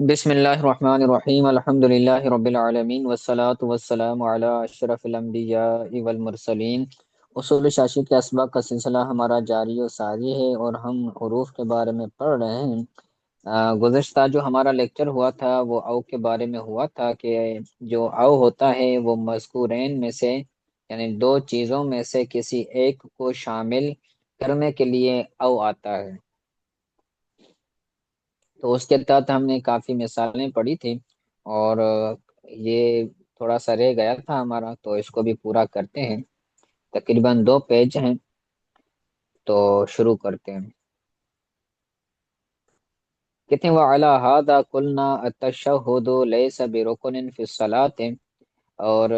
بسم اللہ الرحمن الرحیم الحمد للہ رب العالمین والصلاة والسلام علی اشرف الانبیاء والمرسلین۔ اصول شاشی کے اسباق کا سلسلہ ہمارا جاری و ساری ہے اور ہم حروف کے بارے میں پڑھ رہے ہیں۔ گزشتہ جو ہمارا لیکچر ہوا تھا وہ او کے بارے میں ہوا تھا کہ جو او ہوتا ہے وہ مذکورین میں سے یعنی دو چیزوں میں سے کسی ایک کو شامل کرنے کے لیے او آتا ہے۔ تو اس کے تحت ہم نے کافی مثالیں پڑھی تھی اور یہ تھوڑا سا رہ گیا تھا ہمارا، تو اس کو بھی پورا کرتے ہیں۔ تقریباً 2 پیج ہیں، تو شروع کرتے ہیں۔ کہتے ہیں وَعَلَى هَذَا قُلْنَا التَّشَهُّدُ لَيْسَ بِرُكْنٍ فِي الصَّلَاةِ، اور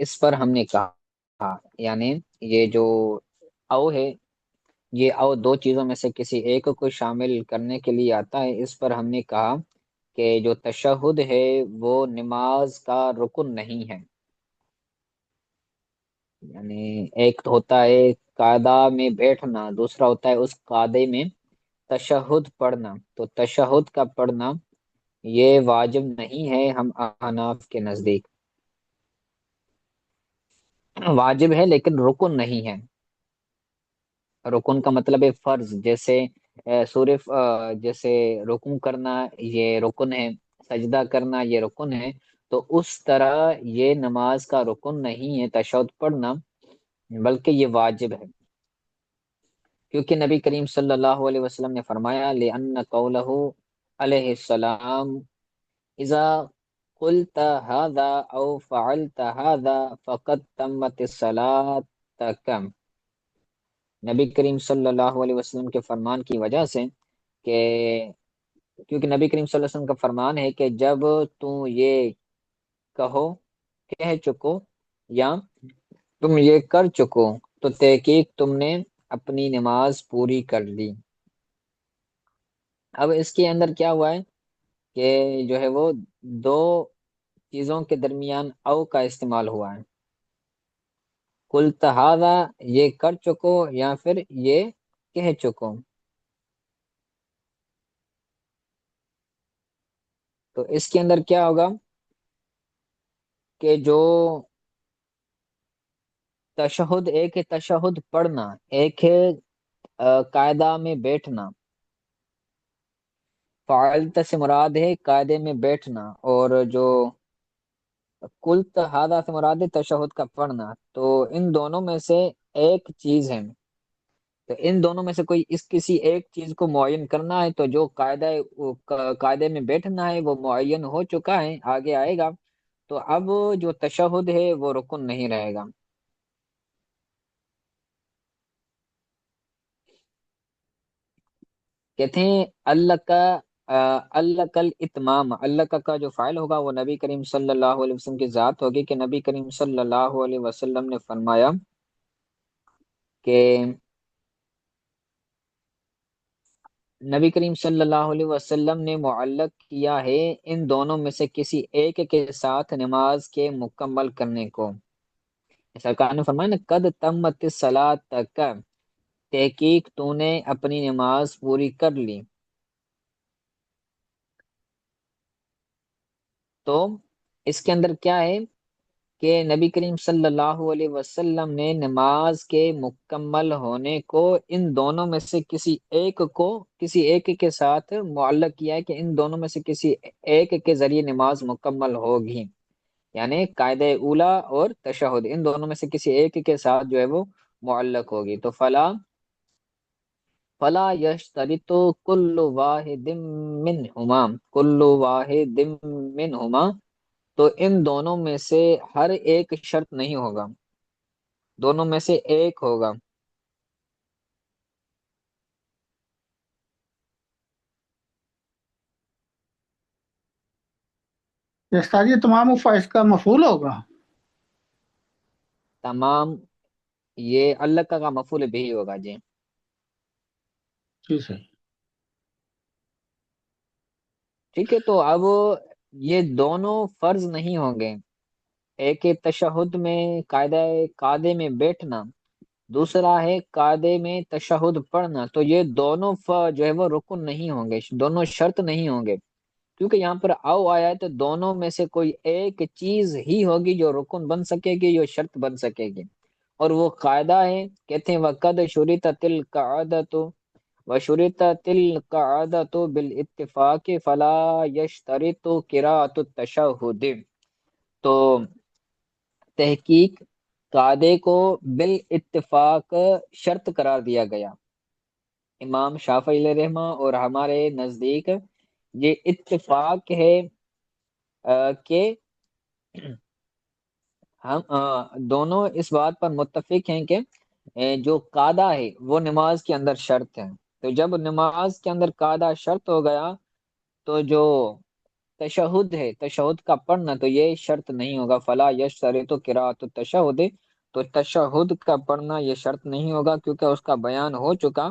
اس پر ہم نے کہا یعنی یہ جو او ہے، یہ او دو چیزوں میں سے کسی ایک کو شامل کرنے کے لیے آتا ہے۔ اس پر ہم نے کہا کہ جو تشہد ہے وہ نماز کا رکن نہیں ہے، یعنی ایک تو ہوتا ہے قاعدہ میں بیٹھنا، دوسرا ہوتا ہے اس قاعدے میں تشہد پڑھنا۔ تو تشہد کا پڑھنا یہ واجب نہیں ہے ہم احناف کے نزدیک، واجب ہے لیکن رکن نہیں ہے۔ رکن کا مطلب ہے فرض، جیسے جیسے رکوع کرنا یہ رکن ہے، سجدہ کرنا یہ رکن ہے، تو اس طرح یہ نماز کا رکن نہیں ہے تشہد پڑھنا، بلکہ یہ واجب ہے، کیونکہ نبی کریم صلی اللہ علیہ وسلم نے فرمایا لِأَنَّ قَوْلَهُ علیہ السلام اذا قلت هذا او فعلت هذا فقد تمت الصلاة، نبی کریم صلی اللہ علیہ وسلم کے فرمان کی وجہ سے کہ کیونکہ نبی کریم صلی اللہ علیہ وسلم کا فرمان ہے کہ جب تم یہ کہو، کہہ چکو یا تم یہ کر چکو تو تحقیق تم نے اپنی نماز پوری کر لی۔ اب اس کے اندر کیا ہوا ہے کہ جو ہے وہ دو چیزوں کے درمیان او کا استعمال ہوا ہے، کل تہذا یہ کر چکو یا پھر یہ کہہ چکو۔ تو اس کے اندر کیا ہوگا کہ جو تشہد، ایک ہے تشہد پڑھنا، ایک ہے قاعدہ میں بیٹھنا۔ فعلت سے مراد ہے قاعدے میں بیٹھنا، اور جو کل تہذا سے مراد ہے تشہد کا پڑھنا۔ تو ان دونوں میں سے ایک چیز ہے، تو ان دونوں میں سے کوئی اس کسی ایک چیز کو معین کرنا ہے، تو جو قاعدے میں بیٹھنا ہے وہ معین ہو چکا ہے، آگے آئے گا، تو اب جو تشہد ہے وہ رکن نہیں رہے گا۔ کہتے ہیں اللہ کا اللہ کل اتمام، اللہ کا جو فاعل ہوگا وہ نبی کریم صلی اللہ علیہ وسلم کی ذات ہوگی، کہ نبی کریم صلی اللہ علیہ وسلم نے فرمایا کہ نبی کریم صلی اللہ علیہ وسلم نے معلق کیا ہے ان دونوں میں سے کسی ایک کے ساتھ نماز کے مکمل کرنے کو۔ سرکار نے فرمایا نا قد تمت الصلاۃ تک، تحقیق تو نے اپنی نماز پوری کر لی۔ تو اس کے اندر کیا ہے کہ نبی کریم صلی اللہ علیہ وسلم نے نماز کے مکمل ہونے کو ان دونوں میں سے کسی ایک کے ساتھ معلق کیا ہے، کہ ان دونوں میں سے کسی ایک کے ذریعے نماز مکمل ہوگی، یعنی قاعدہ اولا اور تشہد ان دونوں میں سے کسی ایک کے ساتھ جو ہے وہ معلق ہوگی۔ تو فلا یشترط کل واحد منہما، کل واحد منہما، تو ان دونوں میں سے ہر ایک شرط نہیں ہوگا، دونوں میں سے ایک ہوگا۔ استاد یہ تمام اس کا مفعول ہوگا؟ تمام یہ اللہ کا مفعول بھی ہوگا جی۔ جی صحیح۔ ٹھیک ہے، تو اب یہ دونوں فرض نہیں ہوں گے، ایک ہے تشہد میں قاعدے میں بیٹھنا، دوسرا ہے قاعدے میں تشہد پڑھنا، تو یہ دونوں جو ہے وہ رکن نہیں ہوں گے، دونوں شرط نہیں ہوں گے، کیونکہ یہاں پر او آیا ہے تو دونوں میں سے کوئی ایک چیز ہی ہوگی جو رکن بن سکے گی، جو شرط بن سکے گی، اور وہ قاعدہ ہے، کہتے ہیں وقد شرط القعدۃ وشرط القعدۃ بالاتفاق فلا یشترط قراءۃ التشہد۔ تو تحقیق قاعدے کو بالاتفاق شرط قرار دیا گیا امام شافعی علیہ رحمہ، اور ہمارے نزدیک یہ اتفاق ہے کہ ہم دونوں اس بات پر متفق ہیں کہ جو قاعدہ ہے وہ نماز کے اندر شرط ہے۔ تو جب نماز کے اندر قاعدہ شرط ہو گیا تو جو تشہد ہے، تشہد کا پڑھنا، تو یہ شرط نہیں ہوگا، فلا یشترط قراءۃ التشہد، تو تشہد کا پڑھنا یہ شرط نہیں ہوگا، کیونکہ اس کا بیان ہو چکا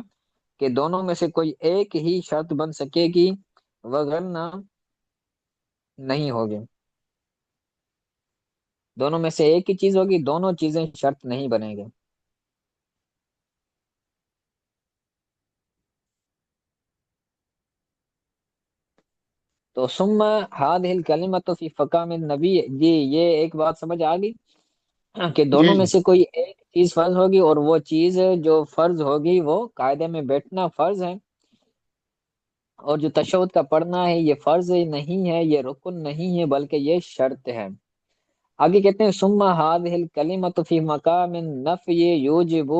کہ دونوں میں سے کوئی ایک ہی شرط بن سکے گی، وگرنہ نہیں ہوگی۔ دونوں میں سے ایک ہی چیز ہوگی، دونوں چیزیں شرط نہیں بنے گی۔ تو ثم هذه الکلمۃ فی فقام النبی، جی یہ ایک بات سمجھ آ گئی کہ جی دونوں میں جی سے کوئی ایک چیز فرض ہوگی، اور وہ چیز جو فرض ہوگی وہ قاعدے میں بیٹھنا فرض ہے، اور جو تشہد کا پڑھنا ہے یہ فرض نہیں ہے، یہ رکن نہیں ہے، بلکہ یہ شرط ہے۔ آگے کہتے ہیں ثم هذه الکلمۃ فی مقام النفی یوجب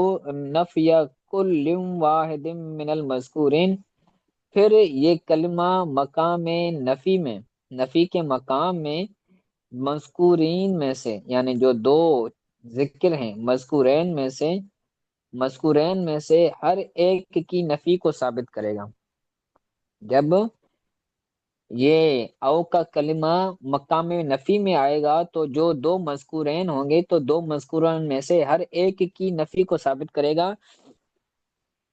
نفی کل واحد من المذکورین، پھر یہ کلمہ مقام نفی میں، نفی کے مقام میں، مذکورین میں سے یعنی جو دو ذکر ہیں مذکورین میں سے ہر ایک کی نفی کو ثابت کرے گا۔ جب یہ او کا کلمہ مقام نفی میں آئے گا تو جو دو مذکورین ہوں گے تو دو مذکورین میں سے ہر ایک کی نفی کو ثابت کرے گا،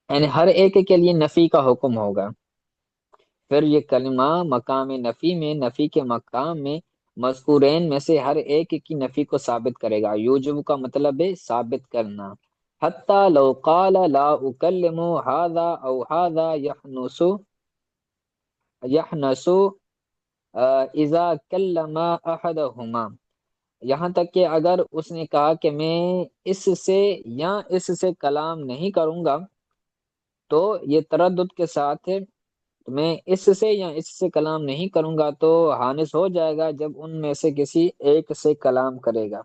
یعنی ہر ایک کے لیے نفی کا حکم ہوگا۔ پھر یہ کلمہ مقام نفی میں، نفی کے مقام میں، مذکورین میں سے ہر ایک کی نفی کو ثابت کرے گا۔ یوجب کا مطلب ہے ثابت کرنا۔ حتی لو قال لا اکلم هذا او هذا یحنس اذا کلم احدہما، یہاں تک کہ اگر اس نے کہا کہ میں اس سے یا اس سے کلام نہیں کروں گا، تو یہ تردد کے ساتھ ہے، میں اس سے یا اس سے کلام نہیں کروں گا تو حانث ہو جائے گا جب ان میں سے کسی ایک سے کلام کرے گا،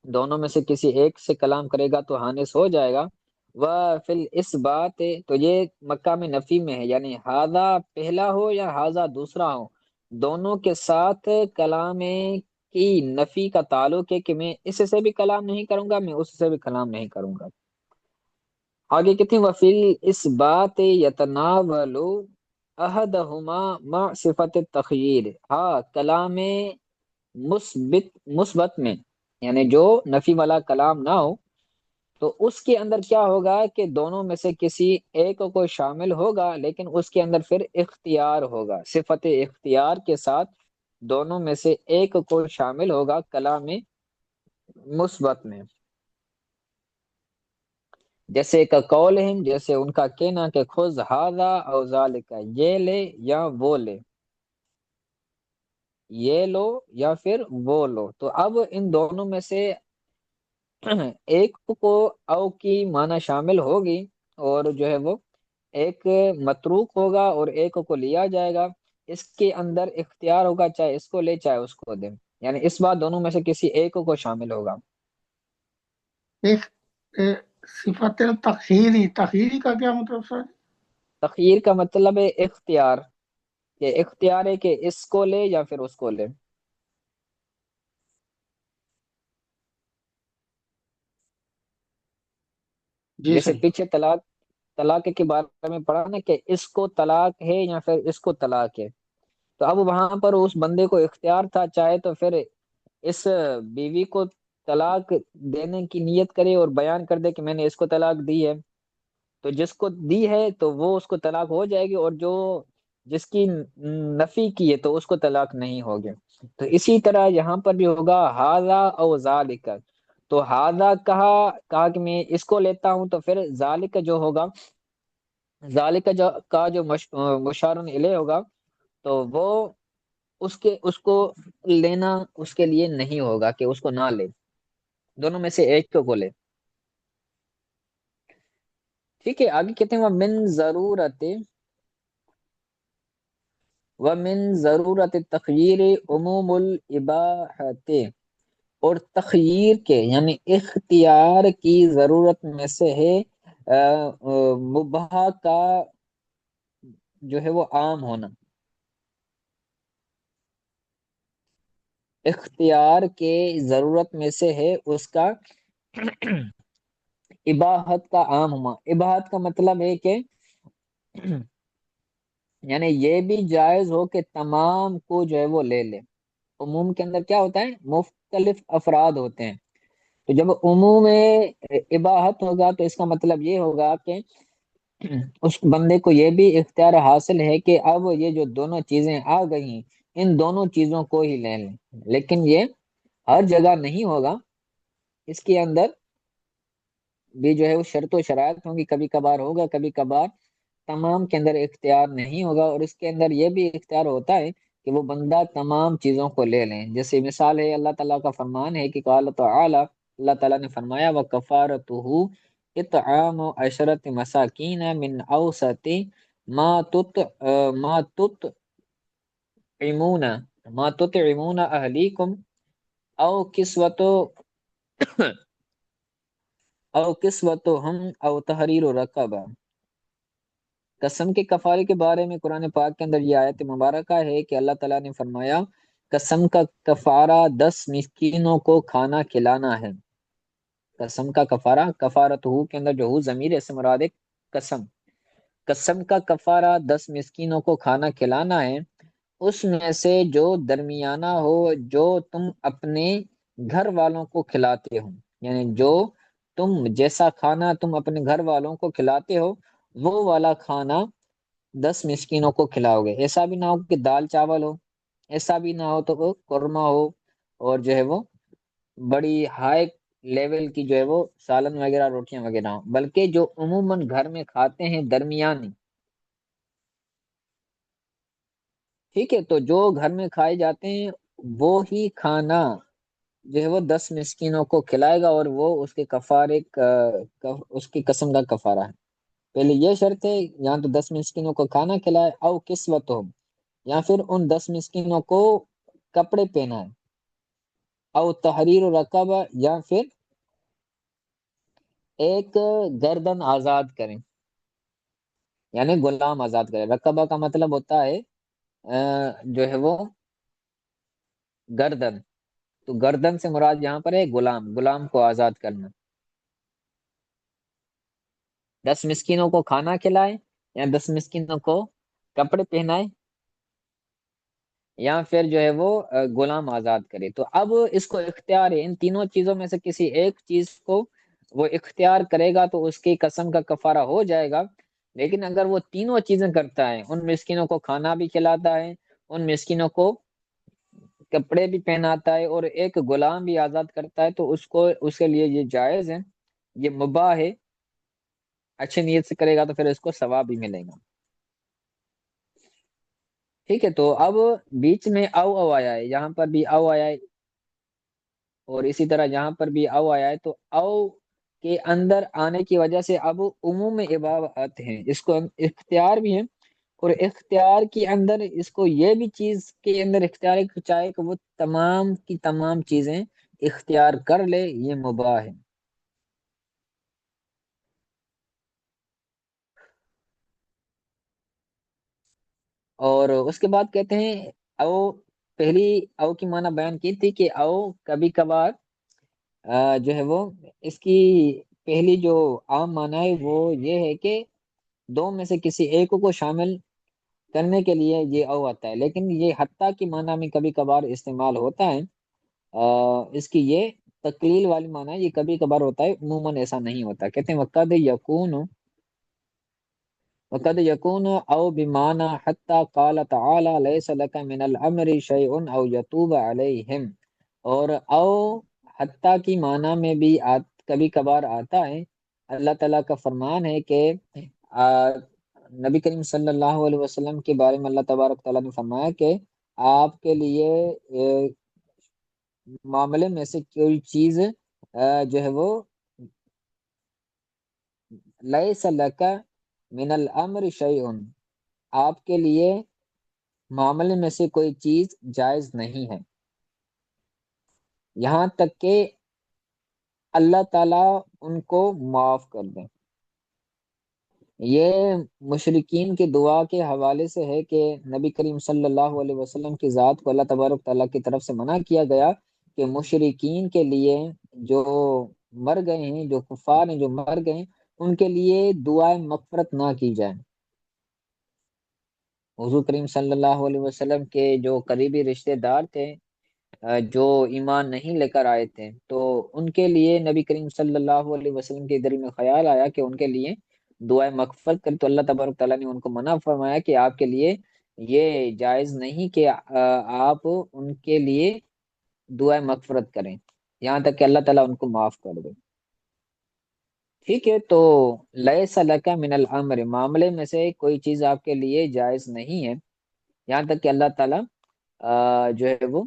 دونوں میں سے کسی ایک سے کلام کرے گا تو حانث ہو جائے گا۔ وہ فل اس بات، تو یہ مکہ میں نفی میں ہے، یعنی ہاذا پہلا ہو یا ہاذا دوسرا ہو، دونوں کے ساتھ کلام کی نفی کا تعلق ہے کہ میں اس سے بھی کلام نہیں کروں گا، میں اس سے بھی کلام نہیں کروں گا۔ آگے کہتے ہیں وفیل اس بات یتناول احدہما مع صفت التخییر، ہاں کلام مثبت میں، یعنی جو نفی والا کلام نہ ہو تو اس کے اندر کیا ہوگا کہ دونوں میں سے کسی ایک کو شامل ہوگا، لیکن اس کے اندر پھر اختیار ہوگا، صفت اختیار کے ساتھ دونوں میں سے ایک کو شامل ہوگا کلام مثبت میں، جیسے کا قولہم، جیسے ان کا کہنا کہ خذ ھذا او ذالک، یہ لے یا وہ لے، یہ لو یا پھر وہ لو، تو اب ان دونوں میں سے ایک کو او کی معنی شامل ہوگی، اور جو ہے وہ ایک متروک ہوگا اور ایک کو لیا جائے گا، اس کے اندر اختیار ہوگا، چاہے اس کو لے چاہے اس کو دے، یعنی اس بات دونوں میں سے کسی ایک کو شامل ہوگا۔ ایک صفت تخیری، تخیری کا کیا مطلب سر؟ تخییر کا مطلب ہے اختیار، کہ اختیار ہے کہ اس کو لے یا پھر اس کو لے، جی جیسے صحیح۔ پیچھے طلاق کے بارے میں پڑھا نا کہ اس کو طلاق ہے یا پھر اس کو طلاق ہے، تو اب وہاں پر اس بندے کو اختیار تھا، چاہے تو پھر اس بیوی کو طلاق دینے کی نیت کرے اور بیان کر دے کہ میں نے اس کو طلاق دی ہے، تو جس کو دی ہے تو وہ اس کو طلاق ہو جائے گی، اور جو جس کی نفی کی ہے تو اس کو طلاق نہیں ہوگی۔ تو اسی طرح یہاں پر بھی ہوگا ہاذا او ذالک، تو ہاذا کہا کہ میں اس کو لیتا ہوں، تو پھر ذالک جو ہوگا ذالک جو مشارن الیہ ہوگا، تو وہ اس کو لینا اس کے لیے نہیں ہوگا کہ اس کو نہ لے، دونوں میں سے ایک کو لے۔ ٹھیک ہے، آگے کہتے ہیں وَمِن ضرورت تخییر عموم الاباحت، اور تخییر کے یعنی اختیار کی ضرورت میں سے ہے مباح کا جو ہے وہ عام ہونا، اختیار کے ضرورت میں سے ہے اس کا اباحت کا عام ہونا۔ اباحت کا مطلب ہے کہ یعنی یہ بھی جائز ہو کہ تمام کو جو ہے وہ لے لے۔ عموم کے اندر کیا ہوتا ہے؟ مختلف افراد ہوتے ہیں، تو جب عموم اباحت ہوگا تو اس کا مطلب یہ ہوگا کہ اس بندے کو یہ بھی اختیار حاصل ہے کہ اب یہ جو دونوں چیزیں آ گئی ہیں ان دونوں چیزوں کو ہی لے لیں، لیکن یہ ہر جگہ نہیں ہوگا، اس کے اندر بھی جو ہے وہ شرط و شرائط ہوں گی، کبھی کبھار ہوگا، کبھی کبھار تمام کے اندر اختیار نہیں ہوگا، اور اس کے اندر یہ بھی اختیار ہوتا ہے کہ وہ بندہ تمام چیزوں کو لے لیں۔ جیسے مثال ہے اللہ تعالیٰ کا فرمان ہے کہ قال تعالی، اللہ تعالیٰ نے فرمایا وَكَفَارَتُهُ اطعام عشرت مساکین من اوسط ما تط ما تطعمون ما تطعمون اہلیکم او کسوت او کسوتہم او تحریر رقبہ۔ قسم کے کفارے کے بارے میں قرآن پاک کے اندر یہ آیت مبارکہ ہے کہ اللہ تعالیٰ نے فرمایا قسم کا کفارہ 10 مسکینوں کو کھانا کھلانا ہے۔ قسم کا کفارہ، کفارت ہو کے اندر جو ہو ضمیر ہے، اس سے مراد ہے قسم۔ قسم کا کفارہ 10 مسکینوں کو کھانا کھلانا ہے، اس میں سے جو درمیانہ ہو، جو تم اپنے گھر والوں کو کھلاتے ہو، یعنی جو تم جیسا کھانا تم اپنے گھر والوں کو کھلاتے ہو وہ والا کھانا 10 مسکینوں کو کھلاؤ گے۔ ایسا بھی نہ ہو کہ دال چاول ہو، ایسا بھی نہ ہو تو وہ قورمہ ہو، اور جو ہے وہ بڑی ہائی لیول کی جو ہے وہ سالن وغیرہ روٹیاں وغیرہ ہوں، بلکہ جو عموماً گھر میں کھاتے ہیں درمیانی۔ ٹھیک ہے، تو جو گھر میں کھائے جاتے ہیں وہ ہی کھانا جو ہے وہ 10 مسکینوں کو کھلائے گا، اور وہ اس کے کفارے اس کی قسم کا کفارہ ہے۔ پہلے یہ شرط ہے یہاں تو 10 مسکینوں کو کھانا کھلائے، او کسوت ہو، یا پھر ان 10 مسکینوں کو کپڑے پہنائے، او تحریر رقبہ، یا پھر ایک گردن آزاد کریں، یعنی غلام آزاد کریں۔ رقبہ کا مطلب ہوتا ہے جو ہے وہ گردن، تو گردن سے مراد یہاں پر ہے غلام، غلام کو آزاد کرنا۔ 10 مسکینوں کو کھانا کھلائے، یا 10 مسکینوں کو کپڑے پہنائے، یا پھر جو ہے وہ غلام آزاد کرے۔ تو اب اس کو اختیار ہے، ان تینوں چیزوں میں سے کسی ایک چیز کو وہ اختیار کرے گا تو اس کی قسم کا کفارہ ہو جائے گا، لیکن اگر وہ تینوں چیزیں کرتا ہے، ان مسکینوں کو کھانا بھی کھلاتا ہے، ان مسکینوں کو کپڑے بھی پہناتا ہے، اور ایک غلام بھی آزاد کرتا ہے، تو اس کے لیے یہ جائز ہے، یہ مباح ہے، اچھی نیت سے کرے گا تو پھر اس کو ثواب بھی ملے گا۔ ٹھیک ہے، تو اب بیچ میں او آیا ہے، یہاں پر بھی او آیا ہے، اور اسی طرح یہاں پر بھی او آیا ہے، تو او کے اندر آنے کی وجہ سے اب عموم عبادت ہیں، اس کو اختیار بھی ہے، اور اختیار کے اندر اس کو یہ بھی چیز کے اندر اختیار ہے کہ چاہے کہ وہ تمام کی تمام چیزیں اختیار کر لے، یہ مباح ہے۔ اور اس کے بعد کہتے ہیں او، پہلی او کی معنی بیان کی تھی کہ او کبھی کبھار جو ہے وہ اس کی پہلی جو عام معنی ہے وہ یہ ہے کہ دو میں سے کسی ایک کو شامل کرنے کے لیے یہ او آتا ہے، لیکن یہ حتیٰ کی معنی میں کبھی کبھار استعمال ہوتا ہے۔ اس کی یہ تقلیل والی معنی ہے، یہ کبھی کبھار ہوتا ہے، عموماً ایسا نہیں ہوتا۔ کہتے ہیں وقد یکون او بمعنی حتی قال تعالی لیس لک من الامر شیء او یتوب علیہم، اور او حتیٰ کی معنی میں بھی کبھی کبھار آتا ہے۔ اللہ تعالیٰ کا فرمان ہے کہ نبی کریم صلی اللہ علیہ وسلم کے بارے میں اللہ تبارک تعالیٰ نے فرمایا کہ آپ کے لیے معاملے میں سے کوئی چیز جو ہے وہ لیس لک من الامر شیء، آپ کے لیے معاملے میں سے کوئی چیز جائز نہیں ہے، یہاں تک کہ اللہ تعالیٰ ان کو معاف کر دیں۔ یہ مشرکین کی دعا کے حوالے سے ہے کہ نبی کریم صلی اللہ علیہ وسلم کی ذات کو اللہ تبارک تعالیٰ کی طرف سے منع کیا گیا کہ مشرکین کے لیے جو مر گئے ہیں، جو کفار ہیں جو مر گئے ہیں، ان کے لیے دعائیں مغفرت نہ کی جائیں۔ حضور کریم صلی اللہ علیہ وسلم کے جو قریبی رشتہ دار تھے، جو ایمان نہیں لے کر آئے تھے، تو ان کے لیے نبی کریم صلی اللہ علیہ وسلم کے دل میں خیال آیا کہ ان کے لیے دعائیں مغفرت کرے، تو اللہ تبارک تعالیٰ نے ان کو منع فرمایا کہ آپ کے لیے یہ جائز نہیں کہ آپ ان کے لیے دعائیں مغفرت کریں، یہاں تک کہ اللہ تعالیٰ ان کو معاف کر دے۔ ٹھیک ہے، تو لیس لک من الامر، معاملے میں سے کوئی چیز آپ کے لیے جائز نہیں ہے، یہاں تک کہ اللہ تعالیٰ جو ہے وہ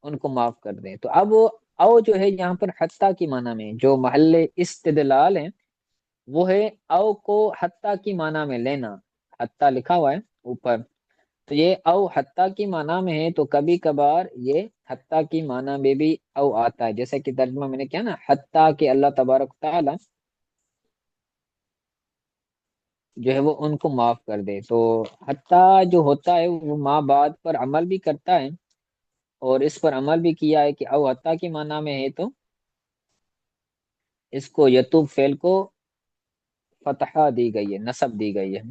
ان کو معاف کر دیں۔ تو اب او جو ہے یہاں پر حتیٰ کی معنی میں جو محل استدلال ہے وہ ہے او کو حتیٰ کی معنی میں لینا، حتیٰ لکھا ہوا ہے اوپر، تو یہ او حتیٰ کی معنی میں ہے، تو کبھی کبھار یہ حتیٰ کی معنی میں بھی او آتا ہے، جیسے کہ ترجمہ میں نے کیا نا، حتیٰ کہ اللہ تبارک تعالیٰ جو ہے وہ ان کو معاف کر دے۔ تو حتیٰ جو ہوتا ہے وہ ماں بعد پر عمل بھی کرتا ہے، اور اس پر عمل بھی کیا ہے کہ او حتیٰ کی معنی میں ہے تو اس کو یتوب فعل کو فتحہ دی گئی ہے، نصب دی گئی ہے۔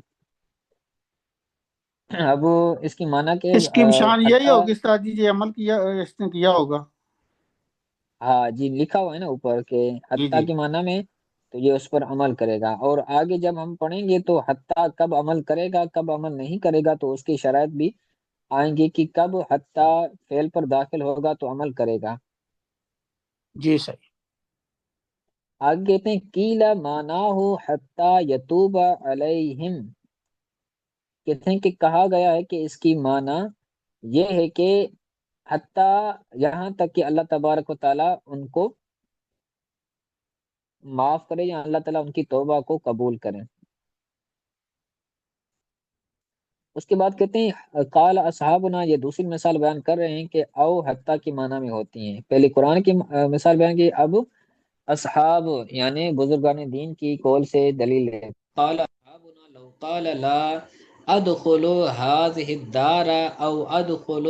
اب اس کی معنی کہ اس کی نشان یہی حتیٰ، ہوگی استاد جی، یہ عمل کیا اس نے کیا ہوگا؟ ہاں جی لکھا ہوا ہے نا اوپر کہ جی حتیٰ جی کی معنی میں، تو یہ اس پر عمل کرے گا، اور آگے جب ہم پڑھیں گے تو حتیٰ کب عمل کرے گا کب عمل نہیں کرے گا، تو اس کی شرائط بھی آئیں گی کہ کب حتیٰ فعل پر داخل ہوگا تو عمل کرے گا۔ جی صحیح۔ آگے کہتے ہیں کیلا مانا ہو حتیٰ یتوب علیہم، کہتے ہیں کہ کہا گیا ہے کہ اس کی معنی یہ ہے کہ حتیٰ یہاں تک کہ اللہ تبارک و تعالیٰ ان کو معاف کرے یا اللہ تعالیٰ ان کی توبہ کو قبول کرے۔ اس کے بعد کہتے ہیں قال اصحابنا، یہ دوسری مثال بیان کر رہے ہیں کہ او حتیٰ کی معنی میں ہوتی ہیں، پہلے قرآن کی مثال بیان کی، اب اصحاب یعنی بزرگان دین کی قول سے دلیل ہے۔ قال اصحابنا لو قال لا ادخل هذه الدار او ادخل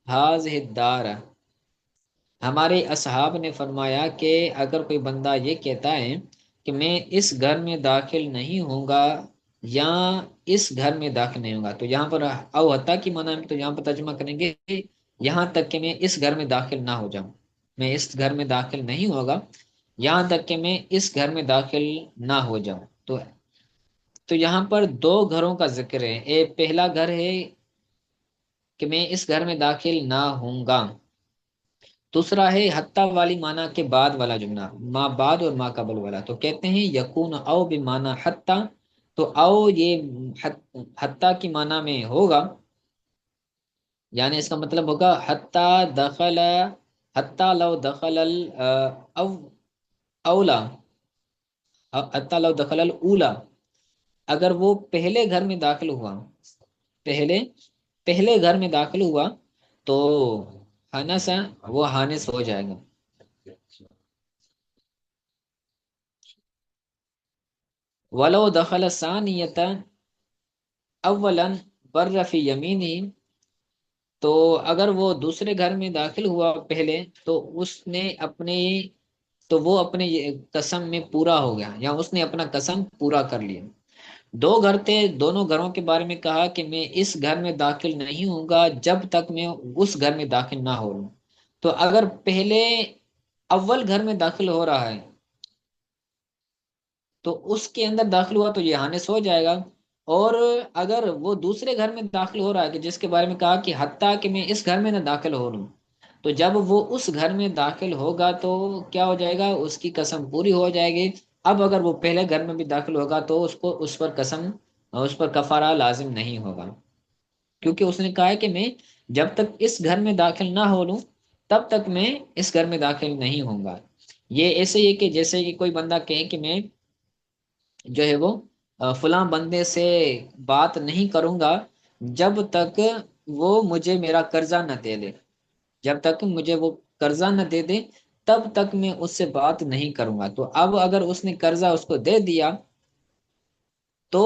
هذه الدار، ہمارے اصحاب نے فرمایا کہ اگر کوئی بندہ یہ کہتا ہے کہ میں اس گھر میں داخل نہیں ہوں گا یا اس گھر میں داخل نہیں ہوں گا، تو یہاں پر او حتیٰ کی معنی میں تو یہاں پر ترجمہ کریں گے یہاں تک کہ میں اس گھر میں داخل نہ ہو جاؤں، میں اس گھر میں داخل نہیں ہوگا یہاں تک کہ میں اس گھر میں داخل نہ ہو جاؤں۔ تو یہاں پر دو گھروں کا ذکر ہے، ایک پہلا گھر ہے کہ میں اس گھر میں داخل نہ ہوں گا، دوسرا ہے حتیٰ والی معنی کے بعد والا جملہ، ما بعد اور ما قبل والا، تو کہتے ہیں یکون او بمعنی حتیٰ، تو او یہ حتیٰ کی معنی میں ہوگا، یعنی اس کا مطلب ہوگا حتیٰ دخل، حتیٰ لو دخل او اولا، حتیٰ لو دخل الاولا، اگر وہ پہلے گھر میں داخل ہوا، پہلے پہلے گھر میں داخل ہوا تو ہنس، وہ ہانس ہو جائے گا۔ ولو دخل ثانیۃ اولا بر فی یمینی، تو اگر وہ دوسرے گھر میں داخل ہوا پہلے تو اس نے اپنے، تو وہ اپنے قسم میں پورا ہو گیا، یا اس نے اپنا قسم پورا کر لیا۔ دو گھر تھے، دونوں گھروں کے بارے میں کہا کہ میں اس گھر میں داخل نہیں ہوں گا جب تک میں اس گھر میں داخل نہ ہو لوں، تو اگر پہلے اول گھر میں داخل ہو رہا ہے تو اس کے اندر داخل ہوا تو یہ ہانس ہو جائے گا، اور اگر وہ دوسرے گھر میں داخل ہو رہا ہے کہ جس کے بارے میں کہا کہ حتیٰ کہ میں اس گھر میں نہ داخل ہو لوں، تو جب وہ اس گھر میں داخل ہوگا تو کیا ہو جائے گا، اس کی قسم پوری ہو جائے گی۔ اب اگر وہ پہلے گھر میں بھی داخل ہوگا تو اس کو اس پر قسم اور اس پر کفارہ لازم نہیں ہوگا، کیونکہ اس نے کہا ہے کہ میں جب تک اس گھر میں داخل نہ ہو لوں تب تک میں اس گھر میں داخل نہیں ہوں گا۔ یہ ایسے ہی ہے کہ جیسے کہ کوئی بندہ کہے کہ میں جو ہے وہ فلاں بندے سے بات نہیں کروں گا جب تک وہ مجھے میرا قرضہ نہ دے دے، جب تک مجھے وہ قرضہ نہ دے دے تب تک میں اس سے بات نہیں کروں گا۔ تو اب اگر اس نے قرضہ اس کو دے دیا تو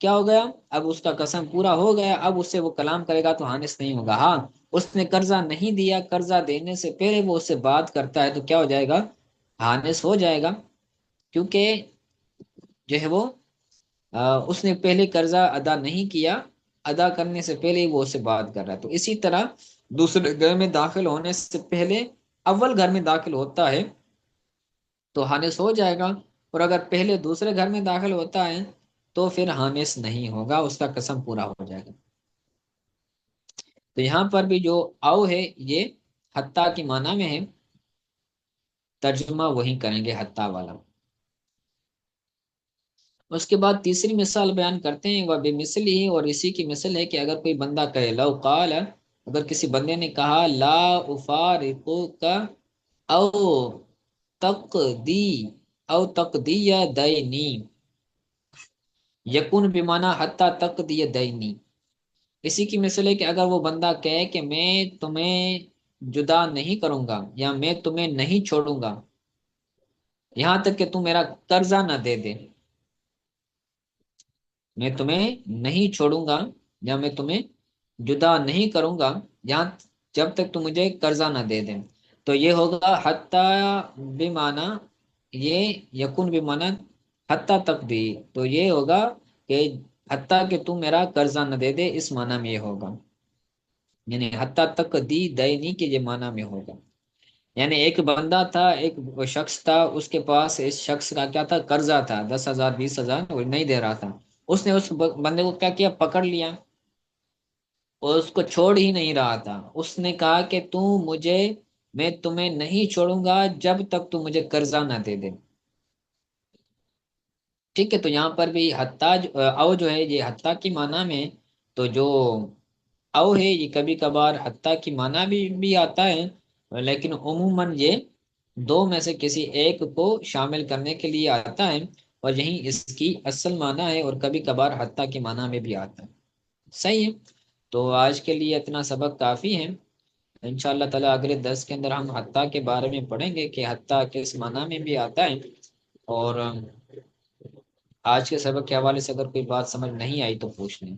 کیا ہو گیا؟ اب اس کا قسم پورا ہو گیا، اب اس سے وہ کلام کرے گا تو حانث نہیں ہوگا۔ ہاں، اس نے قرضہ نہیں دیا، قرضہ دینے سے پہلے وہ اس سے بات کرتا ہے تو کیا ہو جائے گا؟ حانث ہو جائے گا، کیونکہ جو ہے وہ اس نے پہلے قرضہ ادا نہیں کیا، ادا کرنے سے پہلے ہی وہ اس سے بات کر رہا ہے۔ تو اسی طرح دوسرے گھر میں داخل ہونے سے پہلے اول گھر میں داخل ہوتا ہے تو حانث ہو جائے گا، اور اگر پہلے دوسرے گھر میں داخل ہوتا ہے تو پھر حانث نہیں ہوگا، اس کا قسم پورا ہو جائے گا۔ تو یہاں پر بھی جو او ہے یہ حتیٰ کی معنی میں ہے، ترجمہ وہی کریں گے حتیٰ والا۔ اس کے بعد تیسری مثال بیان کرتے ہیں، وہ بے مثل ہی، اور اسی کی مثل ہے کہ اگر کوئی بندہ کہے لو قال، اگر کسی بندے نے کہا لا افارقک او تقدی او تقدی دینی، یکون بمانا حتیٰ تقدی دینی، اسی کی مثل ہے کہ اگر وہ بندہ کہے کہ میں تمہیں جدا نہیں کروں گا یا میں تمہیں نہیں چھوڑوں گا یہاں تک کہ تم میرا قرضہ نہ دے دے، میں تمہیں نہیں چھوڑوں گا یا میں تمہیں جدا نہیں کروں گا یہاں جب تک تم مجھے قرضہ نہ دے دیں، تو یہ ہوگا حتیٰ بمانا، یہ یکون بمانا حتیٰ تک بھی، تو یہ ہوگا کہ حتیٰ کہ تم میرا قرضہ نہ دے دے، اس معنی میں یہ ہوگا، یعنی حتیٰ تک دی دینی کے یہ معنی میں ہوگا۔ یعنی ایک بندہ تھا، ایک شخص تھا، اس کے پاس اس شخص کا کیا تھا؟ قرضہ تھا 10,000 20,000، وہ نہیں دے رہا تھا، اس نے اس بندے کو کیا کیا؟ پکڑ لیا اور اس کو چھوڑ ہی نہیں رہا تھا۔ اس نے کہا کہ میں تمہیں نہیں چھوڑوں گا جب تک تم مجھے قرضہ نہ دے دے، ٹھیک ہے؟ تو یہاں پر بھی حتیٰ او جو ہے یہ حتیٰ کی معنی میں، تو جو او ہے یہ کبھی کبھار حتیٰ کی معنی بھی آتا ہے، لیکن عموماً یہ دو میں سے کسی ایک کو شامل کرنے کے لیے آتا ہے، اور یہی اس کی اصل معنی ہے، اور کبھی کبھار حتیٰ کی معنی میں بھی آتا ہے۔ صحیح ہے، تو آج کے لیے اتنا سبق کافی ہے۔ انشاءاللہ تعالی اگلے درس کے اندر ہم حتیٰ کے بارے میں پڑھیں گے کہ حتیٰ کس معنی میں بھی آتا ہے، اور آج کے سبق کے حوالے سے اگر کوئی بات سمجھ نہیں آئی تو پوچھ لیں۔